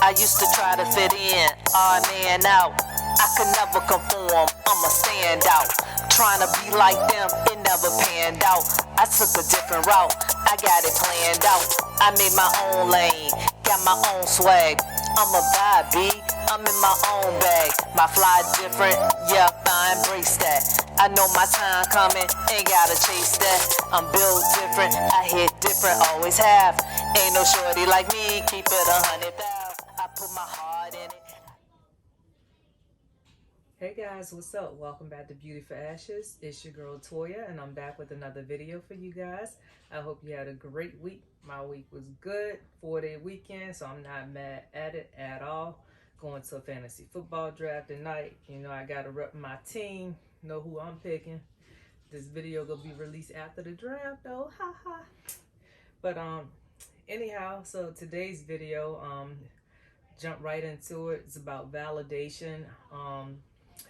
I used to try to fit in, odd man out. I could never conform, I'm a standout. Trying to be like them, it never panned out. I took a different route, I got it planned out. I made my own lane, got my own swag. I'm a vibe, B, I'm in my own bag. My fly different, yep, I embrace that. I know my time coming, ain't gotta chase that. I'm built different, I hit different, always have. Ain't no shorty like me, keep it 100,000. I put my heart in it. Hey guys, what's up? Welcome back to Beauty for Ashes. It's your girl Toya, and I'm back with another video for you guys. I hope you had a great week. My week was good, 4-day weekend, so I'm not mad at it at all. Going to a fantasy football draft tonight. You know, I gotta rep my team, know who I'm picking. This video gonna be released after the draft though, haha. But anyhow, so today's video, jump right into it. It's about validation.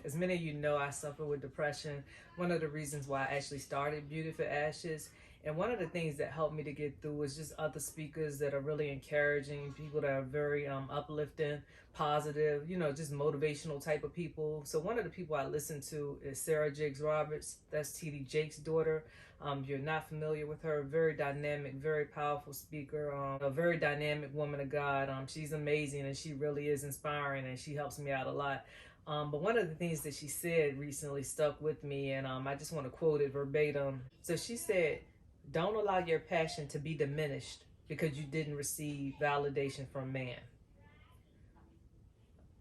As many of you know, I suffer with depression. One of the reasons why I actually started Beauty for Ashes, and one of the things that helped me to get through is just other speakers that are really encouraging, people that are very uplifting, positive, you know, just motivational type of people. So one of the people I listen to is Sarah Jakes Roberts. That's TD Jakes' daughter. If you're not familiar with her, very dynamic, very powerful speaker, a very dynamic woman of God. She's amazing, and she really is inspiring, and she helps me out a lot. But one of the things that she said recently stuck with me, and I just want to quote it verbatim. So she said, "Don't allow your passion to be diminished because you didn't receive validation from man."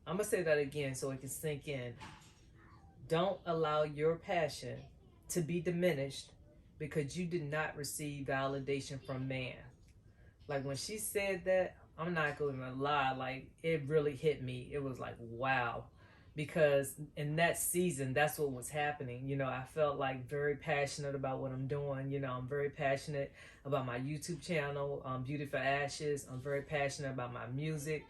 I'm going to say that again so it can sink in. Don't allow your passion to be diminished because you did not receive validation from man. Like when she said that, I'm not going to lie, like it really hit me. It was like, wow. Because in that season, that's what was happening. You know, I felt like very passionate about what I'm doing. You know, I'm very passionate about my YouTube channel, Beauty for Ashes. I'm very passionate about my music.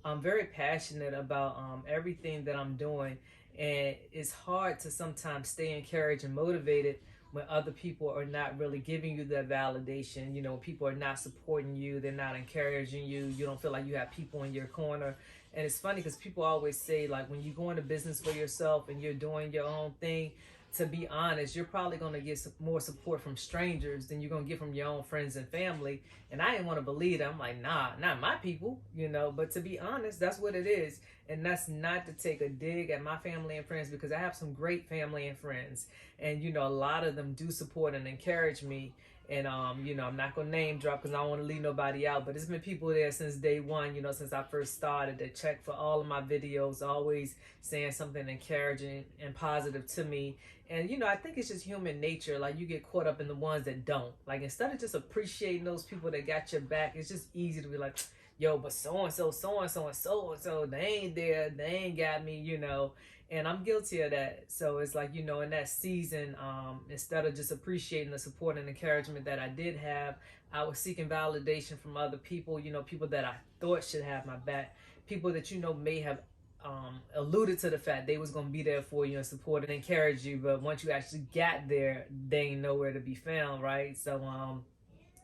I'm very passionate about everything that I'm doing. And it's hard to sometimes stay encouraged and motivated when other people are not really giving you that validation. You know, people are not supporting you, they're not encouraging you, you don't feel like you have people in your corner. And it's funny because people always say, like, when you go into business for yourself and you're doing your own thing, to be honest, you're probably going to get more support from strangers than you're going to get from your own friends and family. And I didn't want to believe that. I'm like, nah, not my people, you know. But to be honest, that's what it is. And that's not to take a dig at my family and friends, because I have some great family and friends. And, you know, a lot of them do support and encourage me. And, you know, I'm not going to name drop because I don't want to leave nobody out. But it's been people there since day one, you know, since I first started, that check for all of my videos, always saying something encouraging and positive to me. And, you know, I think it's just human nature. Like, you get caught up in the ones that don't. Like, instead of just appreciating those people that got your back, it's just easy to be like, yo, but so-and-so, so-and-so, and so-and-so, they ain't there, they ain't got me, you know. And I'm guilty of that. So it's like, you know, in that season, instead of just appreciating the support and encouragement that I did have, I was seeking validation from other people, you know, people that I thought should have my back, people that, you know, may have alluded to the fact they was going to be there for you and support and encourage you. But once you actually got there, they ain't nowhere to be found, right? So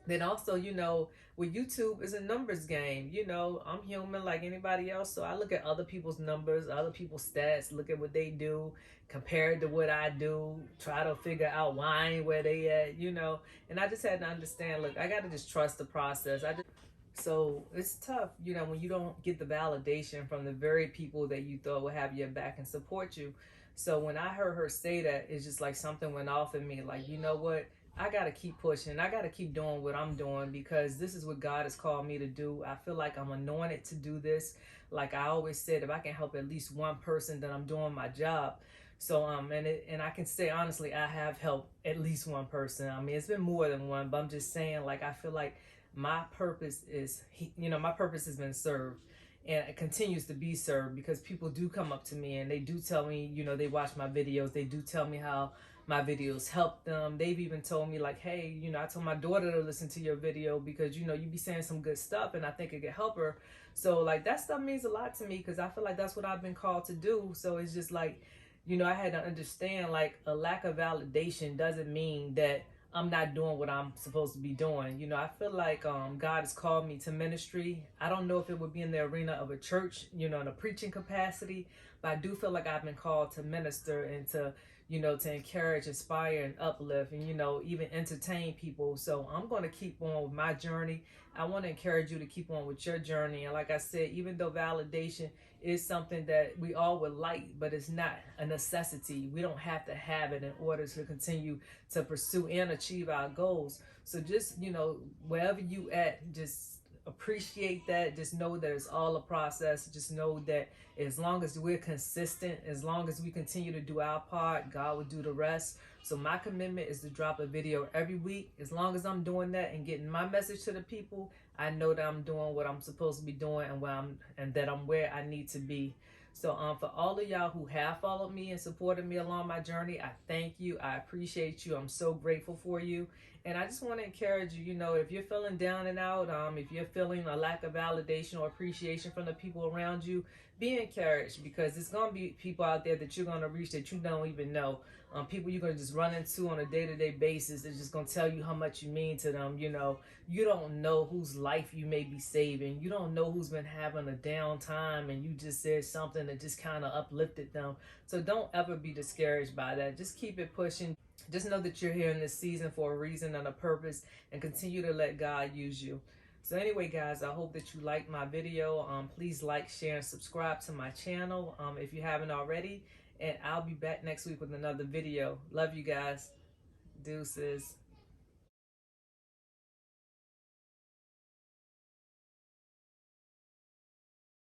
then also, you know, with YouTube, it's a numbers game. You know, I'm human like anybody else, so I look at other people's numbers, other people's stats, look at what they do, compare it to what I do, try to figure out why I ain't where they at, you know. And I just had to understand, look, I got to just trust the process. So it's tough, you know, when you don't get the validation from the very people that you thought would have your back and support you. So when I heard her say that, it's just like something went off in me. Like, you know what? I got to keep pushing. I got to keep doing what I'm doing, because this is what God has called me to do. I feel like I'm anointed to do this. Like I always said, if I can help at least one person, then I'm doing my job. So and I can say honestly, I have helped at least one person. I mean, it's been more than one, but I'm just saying, like, I feel like my purpose is, you know, my purpose has been served, and it continues to be served, because people do come up to me and they do tell me, you know, they watch my videos, they do tell me how my videos help them. They've even told me, like, hey, you know, I told my daughter to listen to your video because, you know, you be saying some good stuff and I think it could help her. So like that stuff means a lot to me, because I feel like that's what I've been called to do. So it's just like, you know, I had to understand, like, a lack of validation doesn't mean that I'm not doing what I'm supposed to be doing. You know, I feel like God has called me to ministry. I don't know if it would be in the arena of a church, you know, in a preaching capacity, but I do feel like I've been called to minister and to, you know, to encourage, inspire, and uplift, and, you know, even entertain people. So I'm going to keep on with my journey. I want to encourage you to keep on with your journey. And like I said, even though validation is something that we all would like, but it's not a necessity. We don't have to have it in order to continue to pursue and achieve our goals. So just, you know, wherever you at, just appreciate that. Just know that it's all a process. Just know that as long as we're consistent, as long as we continue to do our part, God will do the rest. So my commitment is to drop a video every week. As long as I'm doing that and getting my message to the people, I know that I'm doing what I'm supposed to be doing and that I'm where I need to be. So for all of y'all who have followed me and supported me along my journey, I thank you. I appreciate you. I'm so grateful for you. And I just want to encourage you, you know, if you're feeling down and out, if you're feeling a lack of validation or appreciation from the people around you, be encouraged, because there's going to be people out there that you're going to reach that you don't even know. People you're going to just run into on a day-to-day basis. They're just going to tell you how much you mean to them. You know, you don't know whose life you may be saving. You don't know who's been having a down time and you just said something that just kind of uplifted them. So don't ever be discouraged by that. Just keep it pushing. Just know that you're here in this season for a reason and a purpose, and continue to let God use you. So anyway, guys, I hope that you liked my video. Please like, share, and subscribe to my channel if you haven't already. And I'll be back next week with another video. Love you guys. Deuces.